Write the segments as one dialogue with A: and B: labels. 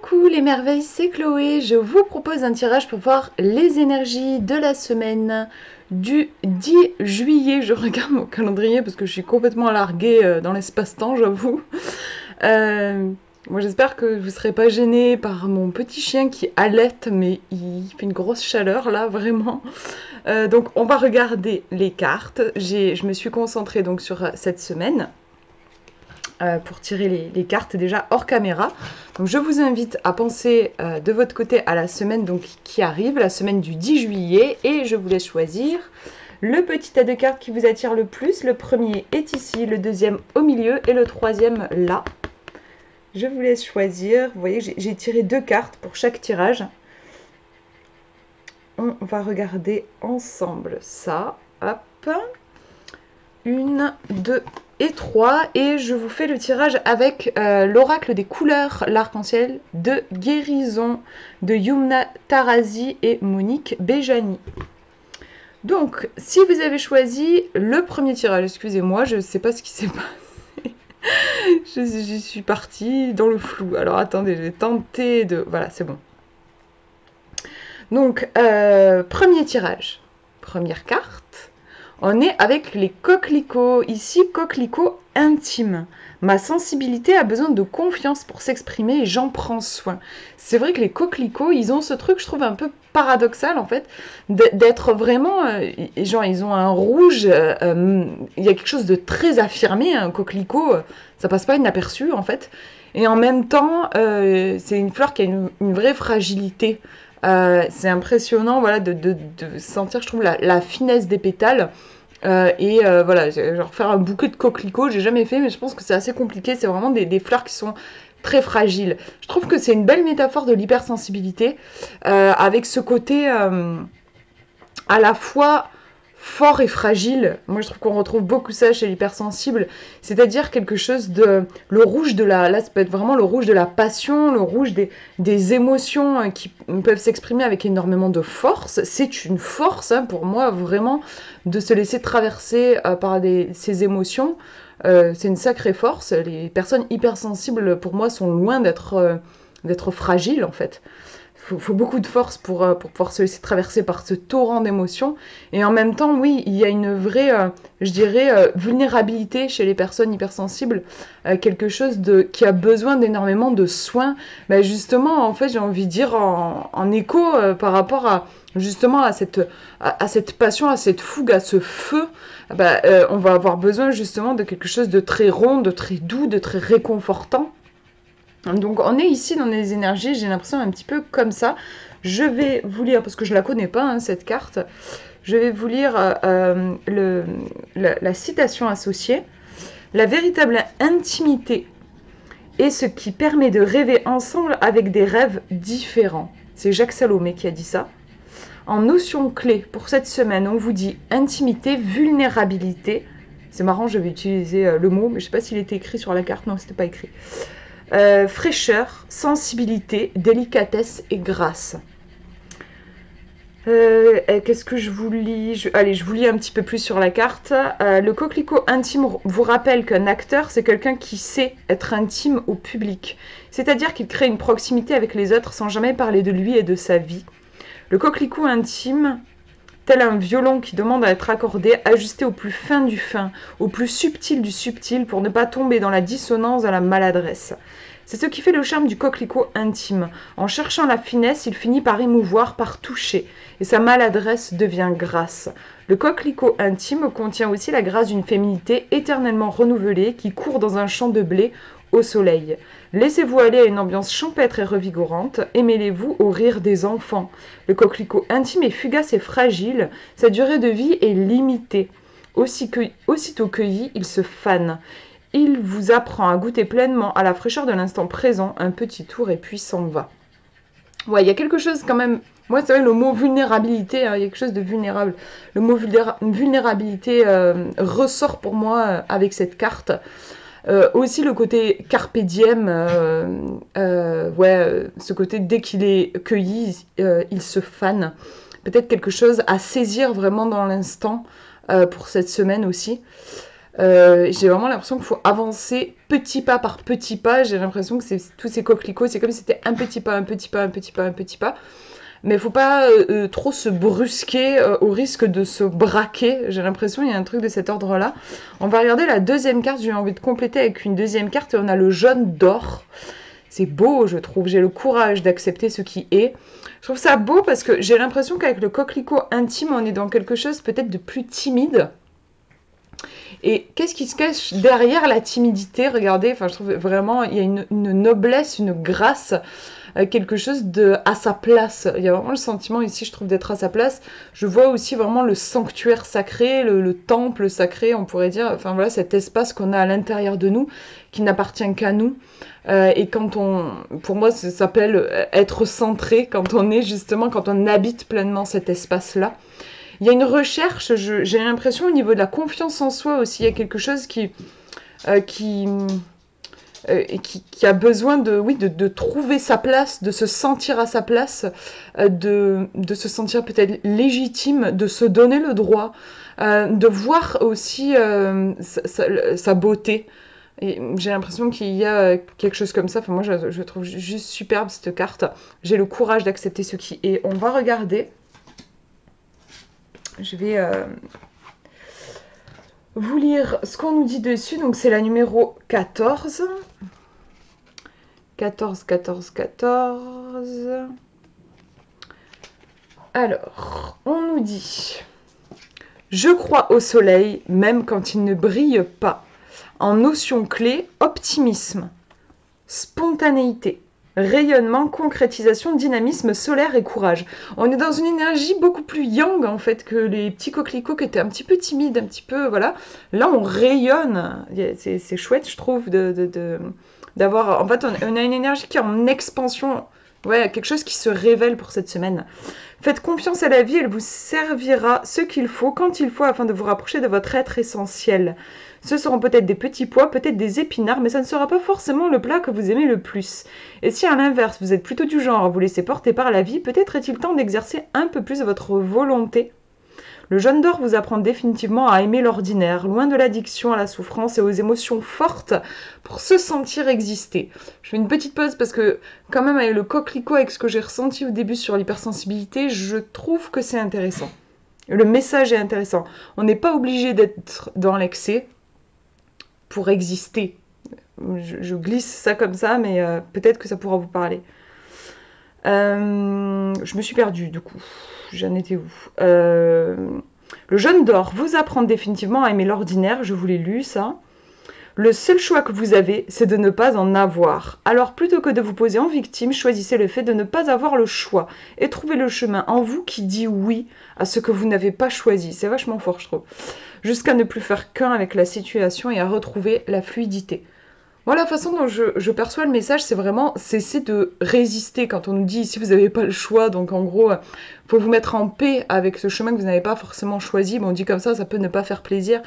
A: Coucou les merveilles, c'est Chloé. Je vous propose un tirage pour voir les énergies de la semaine du 10 juillet. Je regarde mon calendrier parce que je suis complètement larguée dans l'espace-temps, j'avoue. Euh, Moi j'espère que vous ne serez pas gênés par mon petit chien qui halète, mais il fait une grosse chaleur là, vraiment. Donc on va regarder les cartes. Je me suis concentrée donc sur cette semaine. Pour tirer les cartes déjà hors caméra. Donc je vous invite à penser de votre côté à la semaine donc, qui arrive, la semaine du 10 juillet, et je vous laisse choisir le petit tas de cartes qui vous attire le plus. Le premier est ici, le deuxième au milieu et le troisième là. Je vous laisse choisir. Vous voyez, j'ai tiré 2 cartes pour chaque tirage. On va regarder ensemble ça. Hop. 1, 2 et 3. Et je vous fais le tirage avec l'oracle des couleurs, l'arc-en-ciel de guérison de Yumna Tarazi et Monique Béjani. Donc, si vous avez choisi le premier tirage, excusez-moi, je ne sais pas ce qui s'est passé. J'y suis partie dans le flou. Alors, attendez, j'ai tenté de... Voilà, c'est bon. Donc, premier tirage. Première carte. On est avec les coquelicots. Ici, coquelicot intime. Ma sensibilité a besoin de confiance pour s'exprimer et j'en prends soin. C'est vrai que les coquelicots, ils ont ce truc, je trouve, un peu paradoxal, en fait, d'être vraiment... genre, ils ont un rouge... il y a quelque chose de très affirmé. Un coquelicot, ça passe pas inaperçu, en fait. Et en même temps, c'est une fleur qui a une vraie fragilité. C'est impressionnant, voilà, de sentir, je trouve, la finesse des pétales. Voilà, genre faire un bouquet de coquelicots, j'ai jamais fait, mais je pense que c'est assez compliqué. C'est vraiment des fleurs qui sont très fragiles. Je trouve que c'est une belle métaphore de l'hypersensibilité, avec ce côté à la fois fort et fragile. Moi, je trouve qu'on retrouve beaucoup ça chez l'hypersensible, c'est-à-dire quelque chose de... Le rouge de la... Là, ça peut être vraiment le rouge de la passion, le rouge des émotions qui peuvent s'exprimer avec énormément de force. C'est une force, hein, pour moi, vraiment, de se laisser traverser par ces émotions. C'est une sacrée force. Les personnes hypersensibles, pour moi, sont loin d'être fragiles, en fait. Faut beaucoup de force pour pouvoir se laisser traverser par ce torrent d'émotions. Et en même temps, oui, il y a une vraie, je dirais, vulnérabilité chez les personnes hypersensibles, quelque chose qui a besoin d'énormément de soins. Ben justement, en fait, j'ai envie de dire en écho par rapport à justement à cette passion, à cette fougue, à ce feu, on va avoir besoin justement de quelque chose de très rond, de très doux, de très réconfortant. Donc on est ici dans des énergies, j'ai l'impression un petit peu comme ça. Je vais vous lire, parce que je ne la connais pas, hein, cette carte, je vais vous lire la citation associée. La véritable intimité est ce qui permet de rêver ensemble avec des rêves différents. C'est Jacques Salomé qui a dit ça. En notion clé pour cette semaine, on vous dit intimité, vulnérabilité. C'est marrant, je vais utiliser le mot, mais je ne sais pas s'il était écrit sur la carte. Non, c'était pas écrit. Fraîcheur, sensibilité, délicatesse et grâce. Qu'est-ce que je vous lis? Allez, je vous lis un petit peu plus sur la carte. Le coquelicot intime vous rappelle qu'un acteur, c'est quelqu'un qui sait être intime au public. C'est-à-dire qu'il crée une proximité avec les autres sans jamais parler de lui et de sa vie. Le coquelicot intime, tel un violon qui demande à être accordé, ajusté au plus fin du fin, au plus subtil du subtil, pour ne pas tomber dans la dissonance, dans la maladresse. C'est ce qui fait le charme du coquelicot intime. En cherchant la finesse, il finit par émouvoir, par toucher, et sa maladresse devient grâce. Le coquelicot intime contient aussi la grâce d'une féminité éternellement renouvelée qui court dans un champ de blé au soleil. Laissez-vous aller à une ambiance champêtre et revigorante, et mêlez-vous au rire des enfants. Le coquelicot intime est fugace et fragile, sa durée de vie est limitée. Aussitôt cueilli, il se fane. Il vous apprend à goûter pleinement à la fraîcheur de l'instant présent, un petit tour et puis s'en va. Ouais, il y a quelque chose quand même... Moi, c'est vrai, le mot vulnérabilité, hein, il y a quelque chose de vulnérable. Le mot vulnérabilité ressort pour moi avec cette carte. Aussi le côté carpe diem, ce côté dès qu'il est cueilli, il se fane. Peut-être quelque chose à saisir vraiment dans l'instant pour cette semaine aussi. J'ai vraiment l'impression qu'il faut avancer petit pas par petit pas. J'ai l'impression que tous ces coquelicots, c'est comme si c'était un petit pas, un petit pas, un petit pas, un petit pas. Mais il faut pas trop se brusquer au risque de se braquer. J'ai l'impression qu'il y a un truc de cet ordre-là. On va regarder la deuxième carte. J'ai envie de compléter avec une deuxième carte et on a le jaune d'or. C'est beau, je trouve. J'ai le courage d'accepter ce qui est. Je trouve ça beau parce que j'ai l'impression qu'avec le coquelicot intime, on est dans quelque chose peut-être de plus timide. Et qu'est-ce qui se cache derrière la timidité? Regardez, enfin, je trouve vraiment, il y a une noblesse, une grâce, quelque chose de à sa place. Il y a vraiment le sentiment ici, je trouve, d'être à sa place. Je vois aussi vraiment le sanctuaire sacré, le temple sacré, on pourrait dire. Enfin voilà, cet espace qu'on a à l'intérieur de nous, qui n'appartient qu'à nous. Et pour moi, ça s'appelle être centré, quand on habite pleinement cet espace-là. Il y a une recherche, j'ai l'impression au niveau de la confiance en soi aussi, il y a quelque chose qui a besoin de trouver sa place, de se sentir à sa place, de se sentir peut-être légitime, de se donner le droit, de voir aussi sa beauté. J'ai l'impression qu'il y a quelque chose comme ça. Enfin, moi, je trouve juste superbe cette carte. J'ai le courage d'accepter ce qui est. On va regarder. Je vais vous lire ce qu'on nous dit dessus. Donc, c'est la numéro 14. 14, 14, 14. Alors, on nous dit « Je crois au soleil, même quand il ne brille pas. En notion clé, optimisme, spontanéité. » Rayonnement, concrétisation, dynamisme solaire et courage. On est dans une énergie beaucoup plus yang en fait que les petits coquelicots qui étaient un petit peu timides, un petit peu voilà. Là on rayonne, c'est chouette je trouve d'avoir. En fait on a une énergie qui est en expansion, ouais, quelque chose qui se révèle pour cette semaine. Faites confiance à la vie, elle vous servira ce qu'il faut, quand il faut, afin de vous rapprocher de votre être essentiel. Ce seront peut-être des petits pois, peut-être des épinards, mais ça ne sera pas forcément le plat que vous aimez le plus. Et si à l'inverse, vous êtes plutôt du genre à vous laisser porter par la vie, peut-être est-il temps d'exercer un peu plus votre volonté. Le jaune d'or vous apprend définitivement à aimer l'ordinaire, loin de l'addiction à la souffrance et aux émotions fortes pour se sentir exister. Je fais une petite pause parce que quand même avec le coquelicot, avec ce que j'ai ressenti au début sur l'hypersensibilité, je trouve que c'est intéressant. Le message est intéressant. On n'est pas obligé d'être dans l'excès pour exister. Je glisse ça comme ça, mais peut-être que ça pourra vous parler. Je me suis perdue, du coup. J'en étais où? Le jaune d'or vous apprend définitivement à aimer l'ordinaire. Je vous l'ai lu, ça. Le seul choix que vous avez, c'est de ne pas en avoir. Alors, plutôt que de vous poser en victime, choisissez le fait de ne pas avoir le choix et trouvez le chemin en vous qui dit oui à ce que vous n'avez pas choisi. C'est vachement fort, je trouve. Jusqu'à ne plus faire qu'un avec la situation et à retrouver la fluidité. Moi, la façon dont je perçois le message, c'est vraiment cesser de résister quand on nous dit ici vous n'avez pas le choix. Donc en gros, il faut vous mettre en paix avec ce chemin que vous n'avez pas forcément choisi. Bon, on dit comme ça peut ne pas faire plaisir.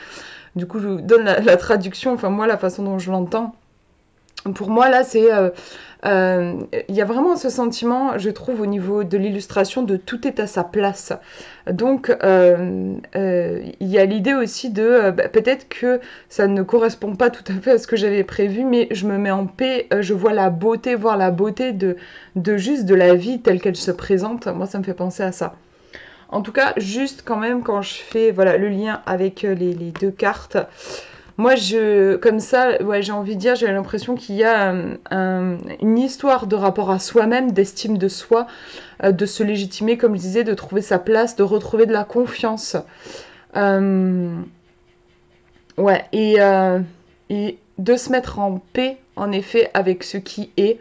A: Du coup, je vous donne la traduction, enfin moi, la façon dont je l'entends. Pour moi, là, c'est... il y a vraiment ce sentiment, je trouve, au niveau de l'illustration, de tout est à sa place. Donc, il y a l'idée aussi de... peut-être que ça ne correspond pas tout à fait à ce que j'avais prévu, mais je me mets en paix, je vois la beauté, voir la beauté de juste de la vie telle qu'elle se présente. Moi, ça me fait penser à ça. En tout cas, juste quand même, quand je fais voilà, le lien avec les deux cartes... Moi, comme ça, ouais, j'ai envie de dire, j'ai l'impression qu'il y a une histoire de rapport à soi-même, d'estime de soi, de se légitimer, comme je disais, de trouver sa place, de retrouver de la confiance. Ouais, et de se mettre en paix, en effet, avec ce qui est.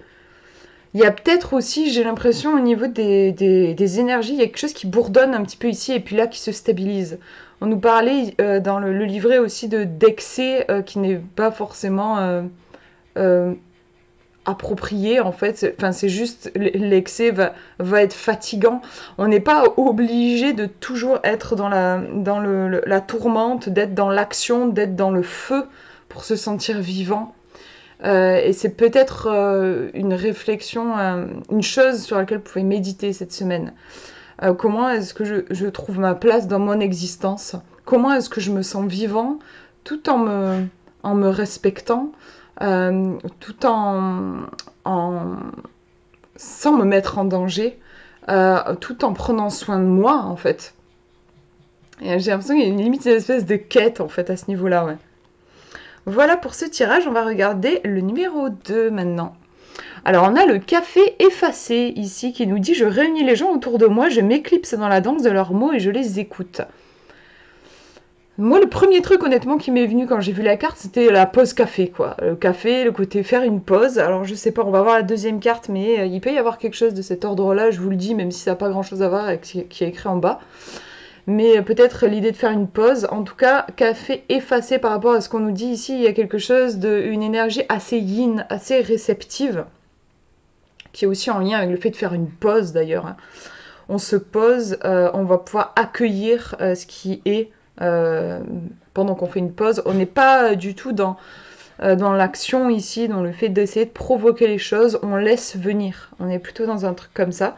A: Il y a peut-être aussi, j'ai l'impression, au niveau des énergies, il y a quelque chose qui bourdonne un petit peu ici, et puis là, qui se stabilise. On nous parlait dans le livret aussi d'excès qui n'est pas forcément approprié en fait. Enfin, c'est juste l'excès va être fatigant. On n'est pas obligé de toujours être dans la tourmente, d'être dans l'action, d'être dans le feu pour se sentir vivant. Et c'est peut-être une réflexion, une chose sur laquelle vous pouvez méditer cette semaine. Comment est-ce que je trouve ma place dans mon existence? Comment est-ce que je me sens vivant? tout en me respectant, tout sans me mettre en danger, tout en prenant soin de moi, en fait. Et j'ai l'impression qu'il y a une limite, une espèce de quête, en fait, à ce niveau-là, ouais. Voilà pour ce tirage, on va regarder le numéro 2 maintenant. Alors on a le café effacé ici qui nous dit « Je réunis les gens autour de moi, je m'éclipse dans la danse de leurs mots et je les écoute ». Moi, le premier truc, honnêtement, qui m'est venu quand j'ai vu la carte, c'était la pause café, quoi. Le café, le côté faire une pause. Alors, je sais pas, on va voir la deuxième carte, mais il peut y avoir quelque chose de cet ordre-là, je vous le dis, même si ça n'a pas grand-chose à voir avec ce qui est écrit en bas. Mais peut-être l'idée de faire une pause. En tout cas, café effacé par rapport à ce qu'on nous dit ici, il y a quelque chose une énergie assez yin, assez réceptive, qui est aussi en lien avec le fait de faire une pause d'ailleurs. On se pose, on va pouvoir accueillir ce qui est pendant qu'on fait une pause. On n'est pas du tout dans l'action ici, dans le fait d'essayer de provoquer les choses. On laisse venir. On est plutôt dans un truc comme ça.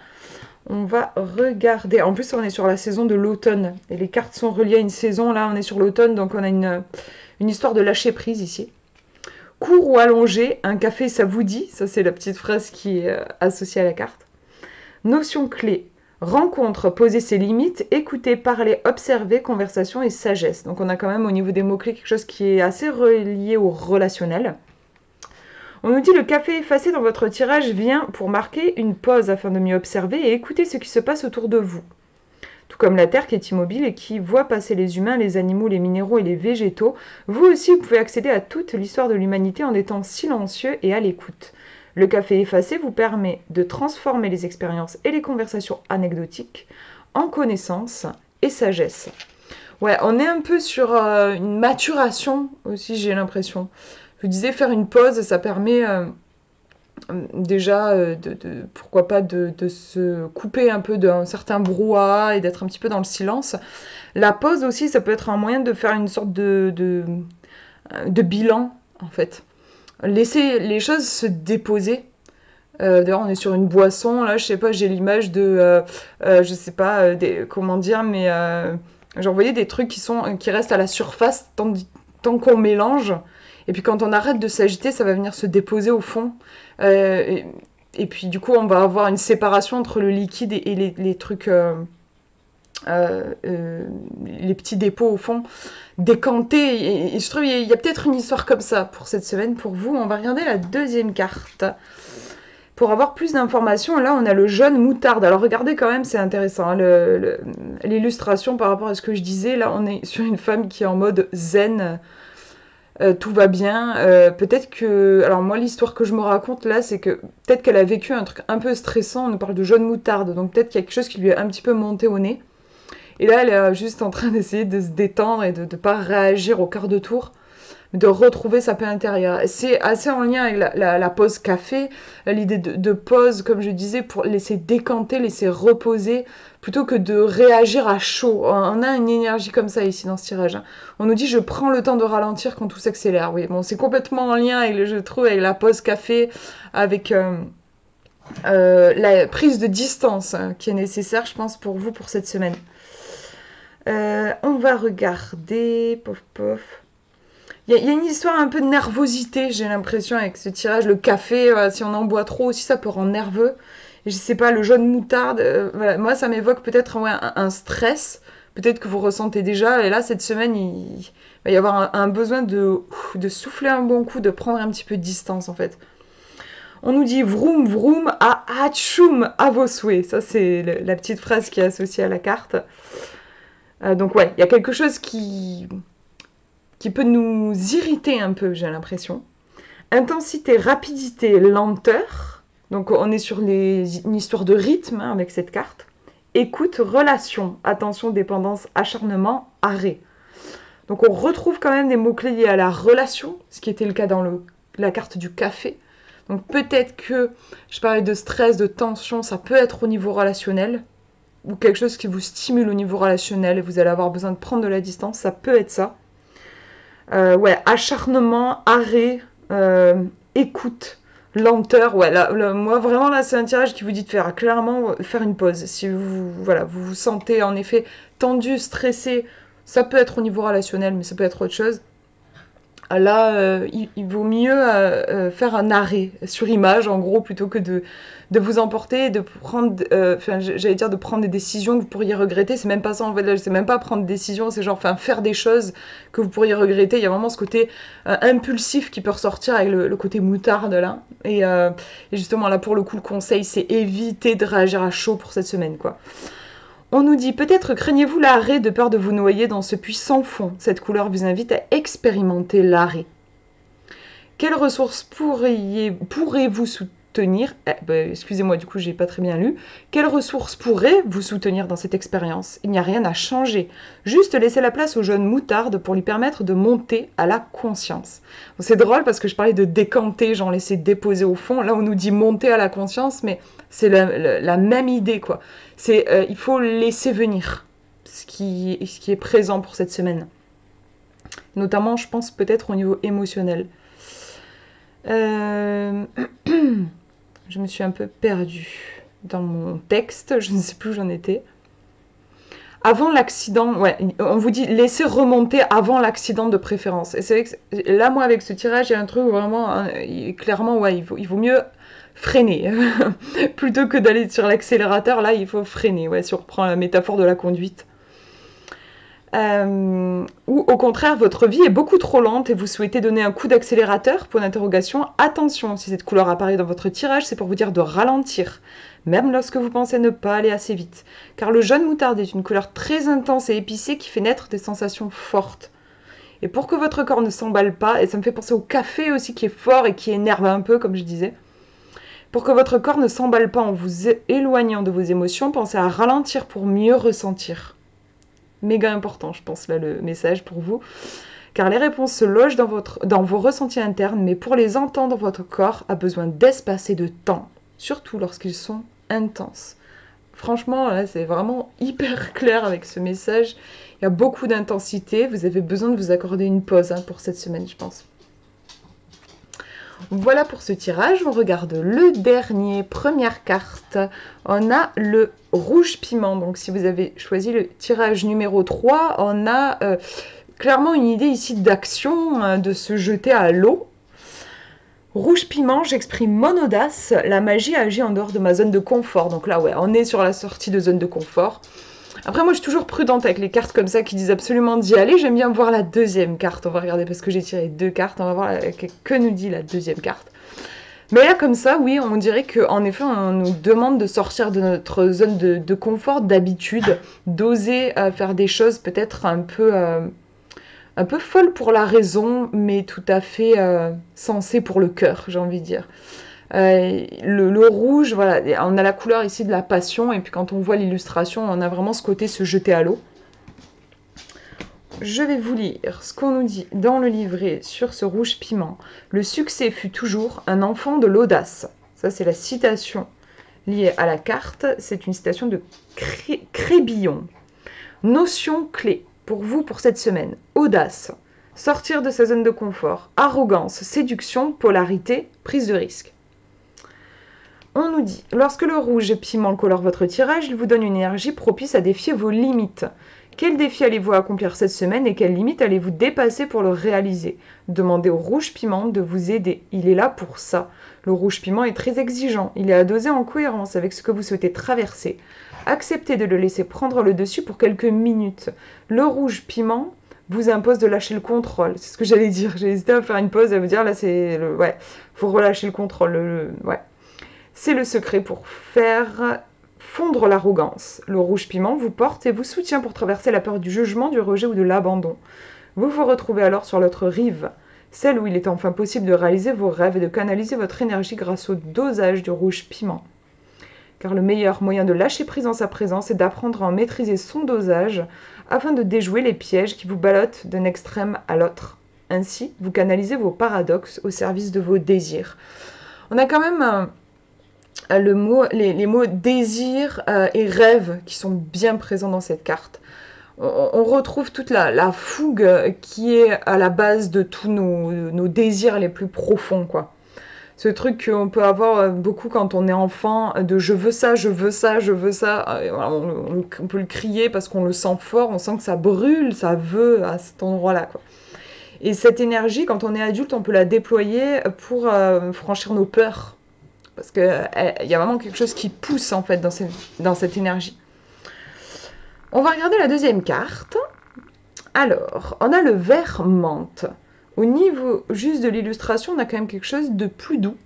A: On va regarder. En plus, on est sur la saison de l'automne. Et les cartes sont reliées à une saison. Là, on est sur l'automne, donc on a une histoire de lâcher prise ici. Court ou allongé, un café, ça vous dit. Ça, c'est la petite phrase qui est associée à la carte. Notion clé. Rencontre, poser ses limites, écouter, parler, observer, conversation et sagesse. Donc on a quand même au niveau des mots-clés quelque chose qui est assez relié au relationnel. On nous dit le café effacé dans votre tirage vient pour marquer une pause afin de mieux observer et écouter ce qui se passe autour de vous. Tout comme la Terre qui est immobile et qui voit passer les humains, les animaux, les minéraux et les végétaux, vous aussi vous pouvez accéder à toute l'histoire de l'humanité en étant silencieux et à l'écoute. Le café effacé vous permet de transformer les expériences et les conversations anecdotiques en connaissances et sagesse. Ouais, on est un peu sur une maturation aussi, j'ai l'impression. Je vous disais, faire une pause, ça permet déjà, pourquoi pas, de se couper un peu d'un certain brouhaha et d'être un petit peu dans le silence. La pause aussi, ça peut être un moyen de faire une sorte de bilan, en fait. Laisser les choses se déposer. D'ailleurs, on est sur une boisson, là, je sais pas, j'ai l'image de, je sais pas, comment dire, mais genre, vous voyez, des trucs qui restent à la surface tant qu'on mélange. Et puis quand on arrête de s'agiter, ça va venir se déposer au fond. Et puis du coup, on va avoir une séparation entre le liquide et les trucs, les petits dépôts au fond, décantés. Et je trouve qu'il y a peut-être une histoire comme ça pour cette semaine pour vous. On va regarder la deuxième carte. Pour avoir plus d'informations, là on a le jaune moutarde. Alors regardez quand même, c'est intéressant, hein, l'illustration par rapport à ce que je disais. Là on est sur une femme qui est en mode zen. Tout va bien. Peut-être que... Alors moi, l'histoire que je me raconte là, c'est que peut-être qu'elle a vécu un truc un peu stressant. On nous parle de jaune moutarde, donc peut-être qu'il y a quelque chose qui lui est un petit peu monté au nez. Et là, elle est juste en train d'essayer de se détendre et de ne pas réagir au quart de tour, de retrouver sa paix intérieure. C'est assez en lien avec la pause café, l'idée de pause, comme je disais, pour laisser décanter, laisser reposer, plutôt que de réagir à chaud. On a une énergie comme ça ici dans ce tirage. Hein. On nous dit « je prends le temps de ralentir quand tout s'accélère ». Oui, bon, c'est complètement en lien, avec, je trouve, avec la pause café, avec la prise de distance qui est nécessaire, je pense, pour vous, pour cette semaine. On va regarder... Pof, pof. Il y a une histoire un peu de nervosité, j'ai l'impression, avec ce tirage. Le café, si on en boit trop aussi, ça peut rendre nerveux. Et je sais pas, le jaune moutarde, voilà. Moi, ça m'évoque peut-être un stress, peut-être que vous ressentez déjà. Et là, cette semaine, il va y avoir un besoin de souffler un bon coup, de prendre un petit peu de distance, en fait. On nous dit vroom vroom à hatchoum à vos souhaits. Ça, c'est la petite phrase qui est associée à la carte. Donc ouais, il y a quelque chose qui peut nous irriter un peu, j'ai l'impression. Intensité, rapidité, lenteur. Donc on est sur une histoire de rythme hein, avec cette carte. Écoute, relation, attention, dépendance, acharnement, arrêt. Donc on retrouve quand même des mots-clés liés à la relation, ce qui était le cas dans la carte du café. Donc peut-être que, je parlais de stress, de tension, ça peut être au niveau relationnel, ou quelque chose qui vous stimule au niveau relationnel et vous allez avoir besoin de prendre de la distance, ça peut être ça. Ouais, acharnement, arrêt, écoute, lenteur. Ouais, moi vraiment là, c'est un tirage qui vous dit de faire clairement faire une pause. Si vous vous sentez en effet tendu, stressé, ça peut être au niveau relationnel, mais ça peut être autre chose. Là, il vaut mieux faire un arrêt sur image, en gros, plutôt que de vous emporter, de prendre, j'allais dire de prendre des décisions que vous pourriez regretter. C'est même pas ça, en fait, c'est même pas prendre des décisions, c'est genre faire des choses que vous pourriez regretter. Il y a vraiment ce côté impulsif qui peut ressortir avec le côté moutarde, là. Et justement, là, pour le coup, le conseil, c'est éviter de réagir à chaud pour cette semaine, quoi. On nous dit, peut-être craignez-vous l'arrêt de peur de vous noyer dans ce puits sans fond. Cette couleur vous invite à expérimenter l'arrêt. Quelles ressources pourrez-vous soutenir excusez-moi, du coup, j'ai pas très bien lu. Quelles ressources pourraient vous soutenir dans cette expérience? Il n'y a rien à changer. Juste laisser la place au jeune moutarde pour lui permettre de monter à la conscience. Bon, c'est drôle parce que je parlais de décanter, genre laisser déposer au fond. Là, on nous dit monter à la conscience, mais c'est la même idée, quoi. Il faut laisser venir ce qui est présent pour cette semaine. Notamment, je pense peut-être au niveau émotionnel. Je me suis un peu perdue dans mon texte, je ne sais plus où j'en étais. Avant l'accident, ouais, on vous dit laisser remonter avant l'accident de préférence. Et c'est vrai que là, moi, avec ce tirage, il y a un truc vraiment, clairement, ouais, il vaut mieux freiner. Plutôt que d'aller sur l'accélérateur, là, il faut freiner, ouais, si on reprend la métaphore de la conduite. Ou au contraire, votre vie est beaucoup trop lente et vous souhaitez donner un coup d'accélérateur, point d'interrogation. Attention, si cette couleur apparaît dans votre tirage, c'est pour vous dire de ralentir, même lorsque vous pensez ne pas aller assez vite. Car le jaune moutarde est une couleur très intense et épicée qui fait naître des sensations fortes. Et pour que votre corps ne s'emballe pas, et ça me fait penser au café aussi qui est fort et qui énerve un peu, comme je disais, pour que votre corps ne s'emballe pas en vous éloignant de vos émotions, pensez à ralentir pour mieux ressentir. Méga important, je pense, là, le message pour vous. Car les réponses se logent dans vos ressentis internes, mais pour les entendre, votre corps a besoin d'espace et de temps, surtout lorsqu'ils sont intenses. Franchement, là, c'est vraiment hyper clair avec ce message. Il y a beaucoup d'intensité. Vous avez besoin de vous accorder une pause pour cette semaine, je pense. Voilà pour ce tirage. On regarde le dernier, première carte. On a le rouge piment. Donc si vous avez choisi le tirage numéro 3, on a clairement une idée ici d'action, de se jeter à l'eau. Rouge piment, j'exprime mon audace. La magie agit en dehors de ma zone de confort. Donc là, ouais, on est sur la sortie de zone de confort. Après, moi, je suis toujours prudente avec les cartes comme ça qui disent absolument d'y aller. J'aime bien voir la deuxième carte. On va regarder parce que j'ai tiré 2 cartes. On va voir que nous dit la deuxième carte. Mais là, comme ça, oui, on dirait qu'en effet, on nous demande de sortir de notre zone de confort, d'habitude, d'oser faire des choses peut-être un peu folles pour la raison, mais tout à fait sensées pour le cœur, j'ai envie de dire. Le rouge, voilà, on a la couleur ici de la passion, et puis quand on voit l'illustration, on a vraiment ce côté se jeter à l'eau. Je vais vous lire ce qu'on nous dit dans le livret sur ce rouge piment. Le succès fut toujours un enfant de l'audace. Ça, c'est la citation liée à la carte. C'est une citation de Crébillon. Notion clé pour vous pour cette semaine. Audace, sortir de sa zone de confort, arrogance, séduction, polarité, prise de risque. On nous dit, lorsque le rouge piment colore votre tirage, il vous donne une énergie propice à défier vos limites. Quel défi allez-vous accomplir cette semaine et quelles limites allez-vous dépasser pour le réaliser? Demandez au rouge piment de vous aider. Il est là pour ça. Le rouge piment est très exigeant. Il est à doser en cohérence avec ce que vous souhaitez traverser. Acceptez de le laisser prendre le dessus pour quelques minutes. Le rouge piment vous impose de lâcher le contrôle. C'est ce que j'allais dire. J'ai hésité à faire une pause et à vous dire, là, c'est... Ouais, faut relâcher le contrôle. Ouais. C'est le secret pour faire fondre l'arrogance. Le rouge piment vous porte et vous soutient pour traverser la peur du jugement, du rejet ou de l'abandon. Vous vous retrouvez alors sur l'autre rive, celle où il est enfin possible de réaliser vos rêves et de canaliser votre énergie grâce au dosage du rouge piment. Car le meilleur moyen de lâcher prise en sa présence est d'apprendre à en maîtriser son dosage afin de déjouer les pièges qui vous ballottent d'un extrême à l'autre. Ainsi, vous canalisez vos paradoxes au service de vos désirs. On a quand même les mots désir et rêve qui sont bien présents dans cette carte. On retrouve toute la fougue qui est à la base de tous nos désirs les plus profonds, quoi. Ce truc qu'on peut avoir beaucoup quand on est enfant, de je veux ça, je veux ça, je veux ça. On peut le crier parce qu'on le sent fort, on sent que ça brûle, ça veut à cet endroit-là, quoi. Et cette énergie, quand on est adulte, on peut la déployer pour franchir nos peurs. Parce qu'il y a vraiment quelque chose qui pousse en fait dans cette énergie. On va regarder la deuxième carte. Alors, on a le vert menthe. Au niveau juste de l'illustration, on a quand même quelque chose de plus doux.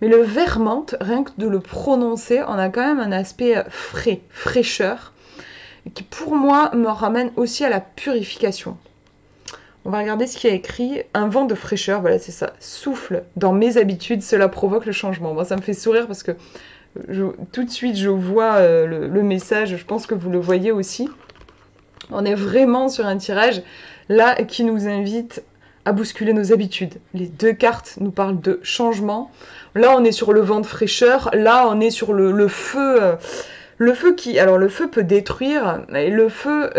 A: Mais le vert menthe, rien que de le prononcer, on a quand même un aspect frais, fraîcheur, qui pour moi me ramène aussi à la purification. On va regarder ce qui est écrit. Un vent de fraîcheur, voilà c'est ça, souffle dans mes habitudes, cela provoque le changement. Moi ça me fait sourire parce que tout de suite je vois le message, je pense que vous le voyez aussi. On est vraiment sur un tirage là qui nous invite à bousculer nos habitudes. Les deux cartes nous parlent de changement. Là, on est sur le vent de fraîcheur. Là, on est sur le feu. Le feu alors le feu peut détruire. Et le feu,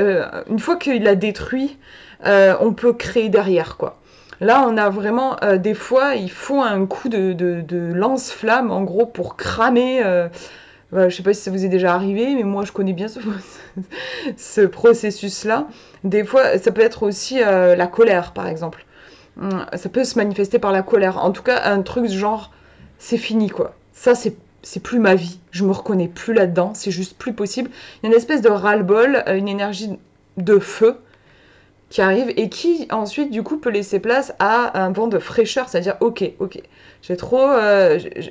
A: une fois qu'il a détruit, on peut créer derrière, quoi. Là, on a vraiment, des fois, il faut un coup de lance-flamme, en gros, pour cramer. Je ne sais pas si ça vous est déjà arrivé, mais moi, je connais bien ce processus-là. Des fois, ça peut être aussi la colère, par exemple. Ça peut se manifester par la colère. En tout cas, un truc genre, c'est fini, quoi. Ça, c'est plus ma vie. Je me reconnais plus là-dedans. C'est juste plus possible. Il y a une espèce de ras-le-bol, une énergie de feu qui arrive et qui, ensuite, du coup, peut laisser place à un vent de fraîcheur. C'est-à-dire, ok, j'ai trop...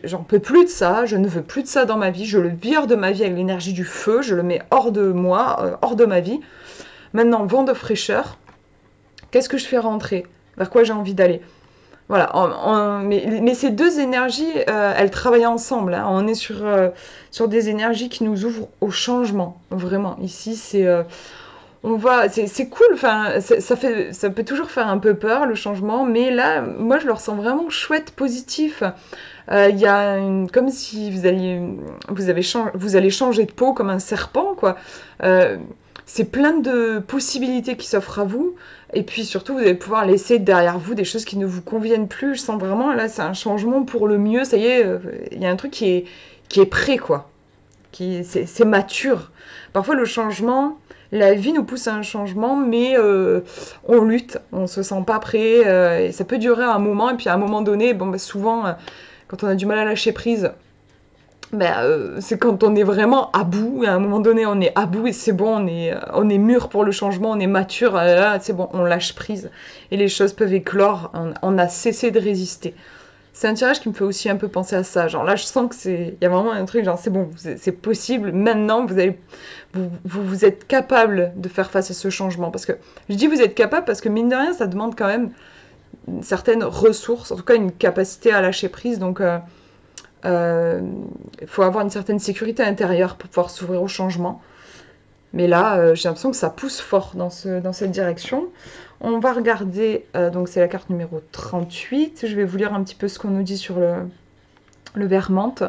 A: j'en peux plus de ça. Je ne veux plus de ça dans ma vie. Je le vire de ma vie avec l'énergie du feu. Je le mets hors de moi, hors de ma vie. Maintenant, vent de fraîcheur. Qu'est-ce que je fais rentrer ? Vers quoi j'ai envie d'aller. Voilà, mais ces deux énergies, elles travaillent ensemble. Hein. On est sur des énergies qui nous ouvrent au changement, vraiment. Ici, c'est cool. Enfin, ça peut toujours faire un peu peur le changement, mais là, moi, je le ressens vraiment chouette, positif. Il y a comme si vous allez changer de peau comme un serpent, quoi. C'est plein de possibilités qui s'offrent à vous. Et puis surtout, vous allez pouvoir laisser derrière vous des choses qui ne vous conviennent plus. Je sens vraiment, là, c'est un changement pour le mieux. Ça y est, il y a un truc qui est prêt, quoi. C'est mature. Parfois, le changement, la vie nous pousse à un changement, mais on lutte. On ne se sent pas prêt. Et ça peut durer un moment. Et puis à un moment donné, souvent, quand on a du mal à lâcher prise, c'est quand on est vraiment à bout, et à un moment donné on est à bout et c'est bon, on est mûr pour le changement, on est mature, là c'est bon, on lâche prise et les choses peuvent éclore, on a cessé de résister. C'est un tirage qui me fait aussi un peu penser à ça, genre là je sens que il y a vraiment un truc, genre c'est bon, c'est possible, maintenant vous êtes capable de faire face à ce changement, parce que je dis vous êtes capable parce que mine de rien ça demande quand même certaines ressources, en tout cas une capacité à lâcher prise, donc il faut avoir une certaine sécurité intérieure pour pouvoir s'ouvrir au changement. Mais là, j'ai l'impression que ça pousse fort dans cette direction. On va regarder, donc c'est la carte numéro 38. Je vais vous lire un petit peu ce qu'on nous dit sur le vert menthe.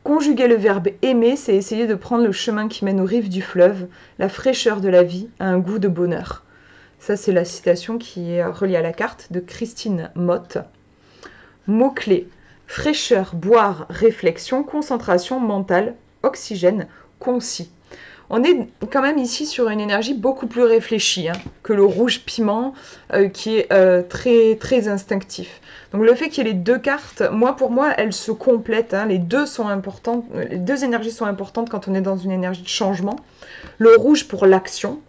A: Conjuguer le verbe aimer, c'est essayer de prendre le chemin qui mène aux rives du fleuve. La fraîcheur de la vie a un goût de bonheur. Ça, c'est la citation qui est reliée à la carte de Christine Motte. Mots-clés. Fraîcheur, boire, réflexion, concentration mentale, oxygène, concis. On est quand même ici sur une énergie beaucoup plus réfléchie que le rouge piment qui est très, très instinctif. Donc le fait qu'il y ait les deux cartes, pour moi, elles se complètent. Les deux sont importantes, les deux énergies sont importantes quand on est dans une énergie de changement. Le rouge pour l'action.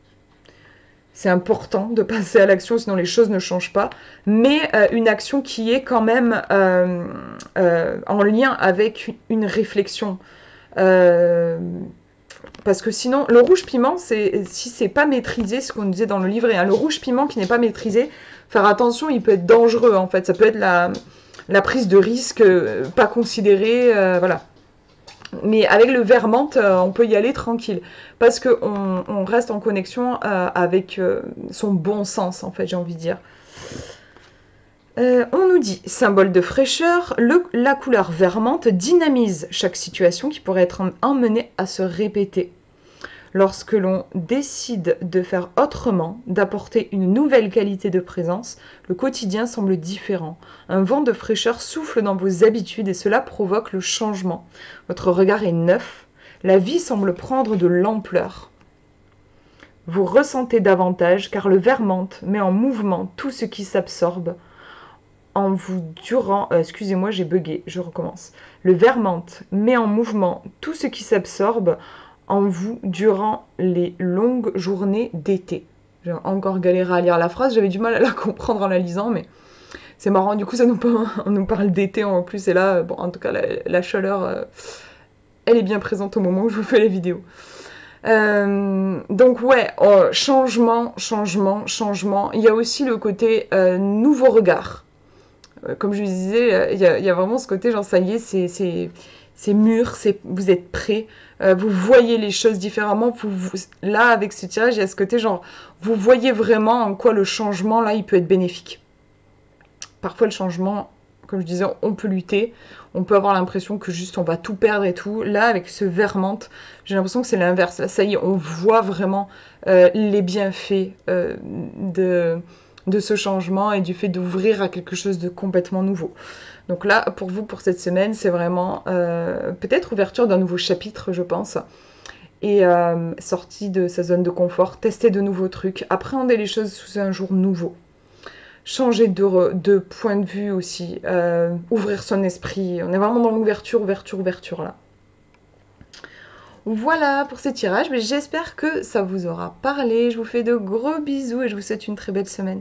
A: C'est important de passer à l'action, sinon les choses ne changent pas. Mais une action qui est quand même en lien avec une réflexion. Parce que sinon, le rouge piment, si c'est pas maîtrisé, ce qu'on disait dans le livret, le rouge piment qui n'est pas maîtrisé, faire attention, il peut être dangereux en fait. Ça peut être la prise de risque pas considérée, voilà. Mais avec le vert menthe, on peut y aller tranquille. Parce qu'on reste en connexion avec son bon sens, en fait, j'ai envie de dire. On nous dit, symbole de fraîcheur, la couleur vert menthe dynamise chaque situation qui pourrait être emmenée à se répéter. Lorsque l'on décide de faire autrement, d'apporter une nouvelle qualité de présence, le quotidien semble différent. Un vent de fraîcheur souffle dans vos habitudes et cela provoque le changement. Votre regard est neuf, la vie semble prendre de l'ampleur. vous ressentez davantage, car le vermente met en mouvement tout ce qui s'absorbe en vous durant... excusez-moi, j'ai bugué, je recommence. Le vermente met en mouvement tout ce qui s'absorbe en vous durant les longues journées d'été. J'ai encore galéré à lire la phrase, j'avais du mal à la comprendre en la lisant, mais c'est marrant, du coup on nous parle d'été en plus, et là, bon, en tout cas la chaleur, elle est bien présente au moment où je vous fais la vidéo. Donc ouais, changement, changement, changement. Il y a aussi le côté nouveau regard. Comme je vous disais, il y a vraiment ce côté genre ça y est, c'est mûr, vous êtes prêts, vous voyez les choses différemment. Là, avec ce tirage, il y a ce côté genre vous voyez vraiment en quoi le changement là, il peut être bénéfique. Parfois le changement, comme je disais, on peut lutter, on peut avoir l'impression que juste on va tout perdre et tout. Là, avec ce vermente, j'ai l'impression que c'est l'inverse. Là, ça y est, on voit vraiment les bienfaits de ce changement et du fait d'ouvrir à quelque chose de complètement nouveau. Donc là, pour vous, pour cette semaine, c'est vraiment peut-être ouverture d'un nouveau chapitre, je pense. Et sortie de sa zone de confort, tester de nouveaux trucs, appréhender les choses sous un jour nouveau. Changer de point de vue aussi, ouvrir son esprit. On est vraiment dans l'ouverture, ouverture, ouverture là. Voilà pour ces tirages, mais j'espère que ça vous aura parlé. Je vous fais de gros bisous et je vous souhaite une très belle semaine.